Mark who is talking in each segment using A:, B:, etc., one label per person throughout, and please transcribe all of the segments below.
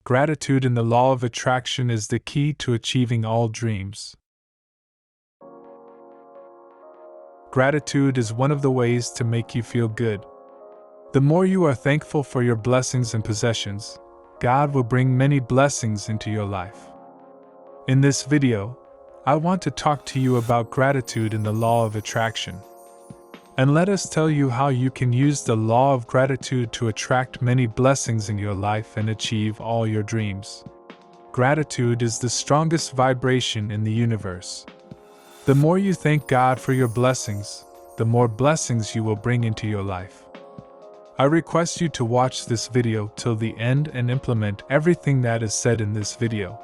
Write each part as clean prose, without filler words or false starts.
A: Gratitude in the law of attraction is the key to achieving all dreams. Gratitude is one of the ways to make you feel good. The more you are thankful for your blessings and possessions, God will bring many blessings into your life. In this video, I want to talk to you about gratitude in the law of attraction. And let us tell you how you can use the law of gratitude to attract many blessings in your life and achieve all your dreams. Gratitude is the strongest vibration in the universe. The more you thank God for your blessings, the more blessings you will bring into your life. I request you to watch this video till the end and implement everything that is said in this video.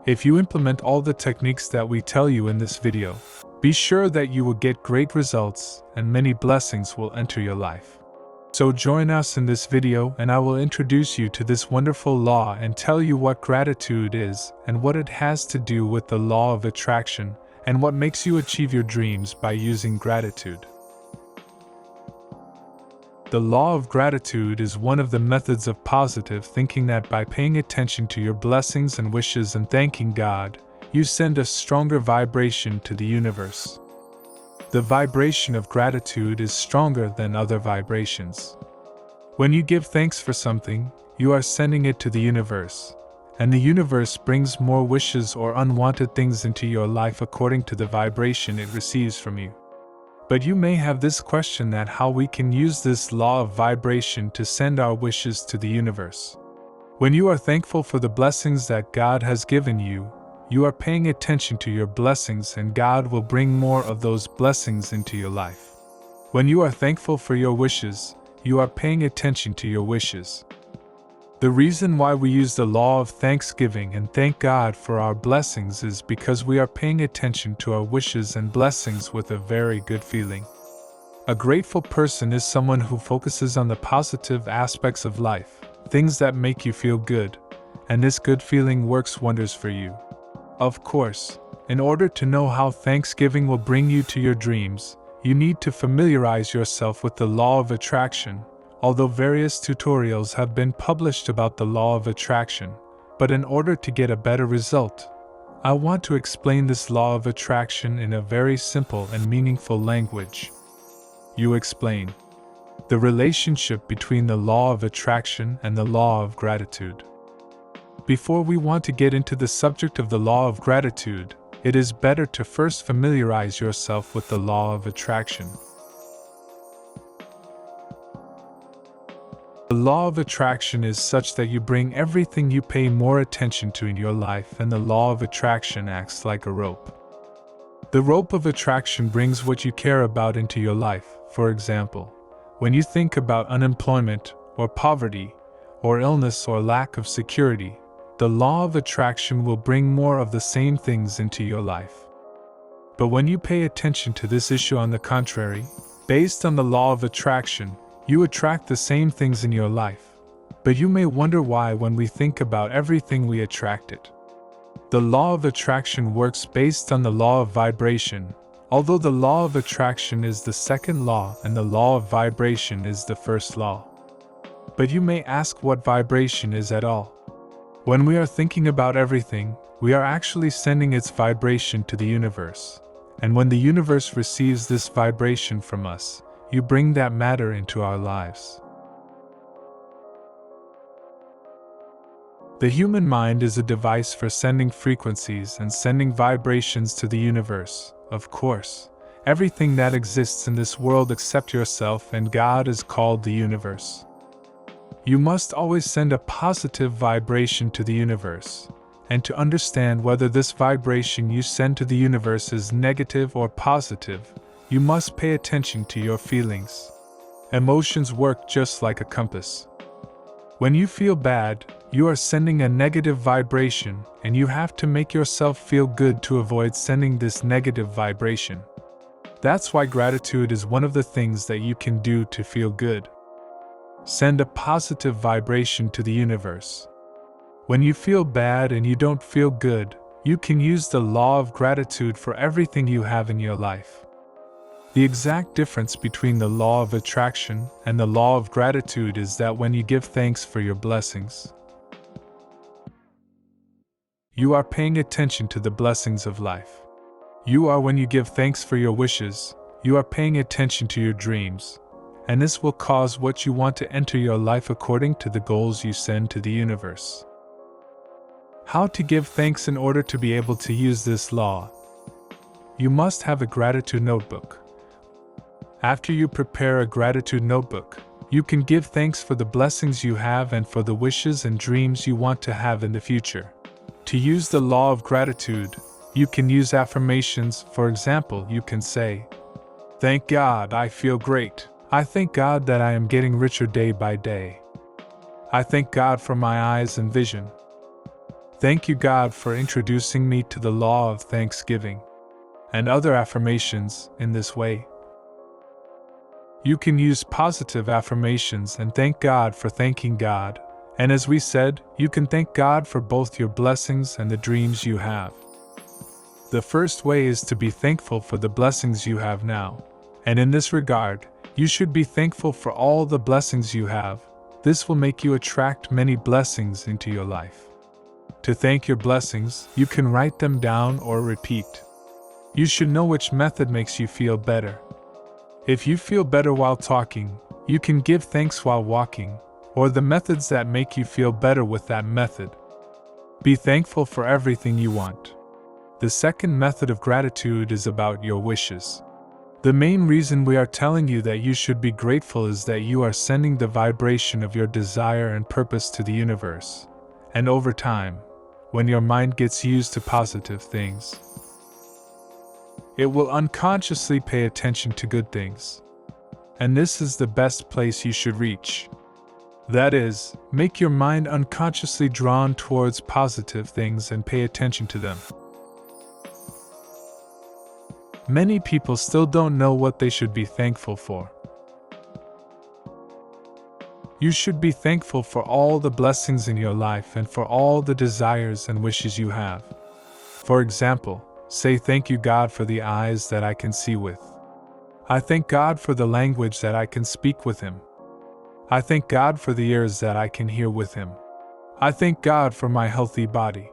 A: If you implement all the techniques that we tell you in this video, be sure that you will get great results and many blessings will enter your life. So join us in this video and I will introduce you to this wonderful law and tell you what gratitude is and what it has to do with the law of attraction and what makes you achieve your dreams by using gratitude. The law of gratitude is one of the methods of positive thinking that by paying attention to your blessings and wishes and thanking God, you send a stronger vibration to the universe. The vibration of gratitude is stronger than other vibrations. When you give thanks for something, you are sending it to the universe, and the universe brings more wishes or unwanted things into your life according to the vibration it receives from you. But you may have this question that how we can use this law of vibration to send our wishes to the universe. When you are thankful for the blessings that God has given you, you are paying attention to your blessings and God will bring more of those blessings into your life. When you are thankful for your wishes, you are paying attention to your wishes. The reason why we use the law of thanksgiving and thank God for our blessings is because we are paying attention to our wishes and blessings with a very good feeling. A grateful person is someone who focuses on the positive aspects of life, things that make you feel good, and this good feeling works wonders for you. Of course, in order to know how Thanksgiving will bring you to your dreams, you need to familiarize yourself with the law of attraction. Although various tutorials have been published about the law of attraction, but in order to get a better result, I want to explain this law of attraction in a very simple and meaningful language. You explain the relationship between the law of attraction and the law of gratitude. Before we want to get into the subject of the law of gratitude, it is better to first familiarize yourself with the law of attraction. The law of attraction is such that you bring everything you pay more attention to in your life, and the law of attraction acts like a rope. The rope of attraction brings what you care about into your life. For example, when you think about unemployment, or poverty, or illness or lack of security, the law of attraction will bring more of the same things into your life. But when you pay attention to this issue on the contrary, based on the law of attraction, you attract the same things in your life. But you may wonder why when we think about everything we attract it. The law of attraction works based on the law of vibration, although the law of attraction is the second law and the law of vibration is the first law. But you may ask what vibration is at all. When we are thinking about everything, we are actually sending its vibration to the universe. And when the universe receives this vibration from us, you bring that matter into our lives. The human mind is a device for sending frequencies and sending vibrations to the universe. Of course, everything that exists in this world except yourself and God is called the universe. You must always send a positive vibration to the universe, and to understand whether this vibration you send to the universe is negative or positive, you must pay attention to your feelings. Emotions work just like a compass. When you feel bad, you are sending a negative vibration, and you have to make yourself feel good to avoid sending this negative vibration. That's why gratitude is one of the things that you can do to feel good. Send a positive vibration to the universe. When you feel bad and you don't feel good, you can use the law of gratitude for everything you have in your life. The exact difference between the law of attraction and the law of gratitude is that when you give thanks for your blessings, You are paying attention to the blessings of life. You are when you give thanks for your wishes, you are paying attention to your dreams, and this will cause what you want to enter your life according to the goals you send to the universe. How to give thanks in order to be able to use this law? You must have a gratitude notebook. After you prepare a gratitude notebook, you can give thanks for the blessings you have and for the wishes and dreams you want to have in the future. To use the law of gratitude, you can use affirmations. For example, you can say, "Thank God, I feel great. I thank God that I am getting richer day by day. I thank God for my eyes and vision. Thank you, God, for introducing me to the law of thanksgiving," and other affirmations in this way. You can use positive affirmations and thank God for thanking God, and as we said, you can thank God for both your blessings and the dreams you have. The first way is to be thankful for the blessings you have now, and in this regard, you should be thankful for all the blessings you have. This will make you attract many blessings into your life. To thank your blessings, you can write them down or repeat. You should know which method makes you feel better. If you feel better while talking, you can give thanks while walking, or the methods that make you feel better with that method. Be thankful for everything you want. The second method of gratitude is about your wishes. The main reason we are telling you that you should be grateful is that you are sending the vibration of your desire and purpose to the universe, and over time, when your mind gets used to positive things, it will unconsciously pay attention to good things. And this is the best place you should reach. That is, make your mind unconsciously drawn towards positive things and pay attention to them. Many people still don't know what they should be thankful for. You should be thankful for all the blessings in your life and for all the desires and wishes you have. For example, say, "Thank you, God, for the eyes that I can see with. I thank God for the language that I can speak with Him. I thank God for the ears that I can hear with Him. I thank God for my healthy body."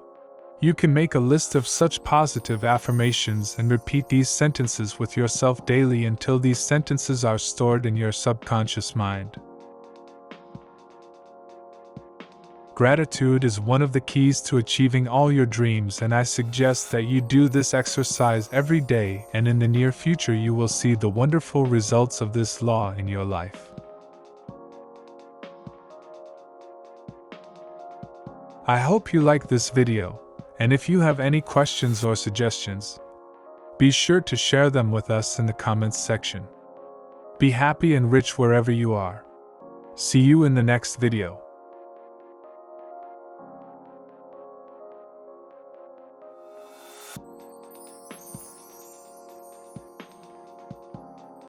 A: You can make a list of such positive affirmations and repeat these sentences with yourself daily until these sentences are stored in your subconscious mind. Gratitude is one of the keys to achieving all your dreams, and I suggest that you do this exercise every day, and in the near future you will see the wonderful results of this law in your life. I hope you like this video, and if you have any questions or suggestions, be sure to share them with us in the comments section. Be happy and rich wherever you are. See you in the next video.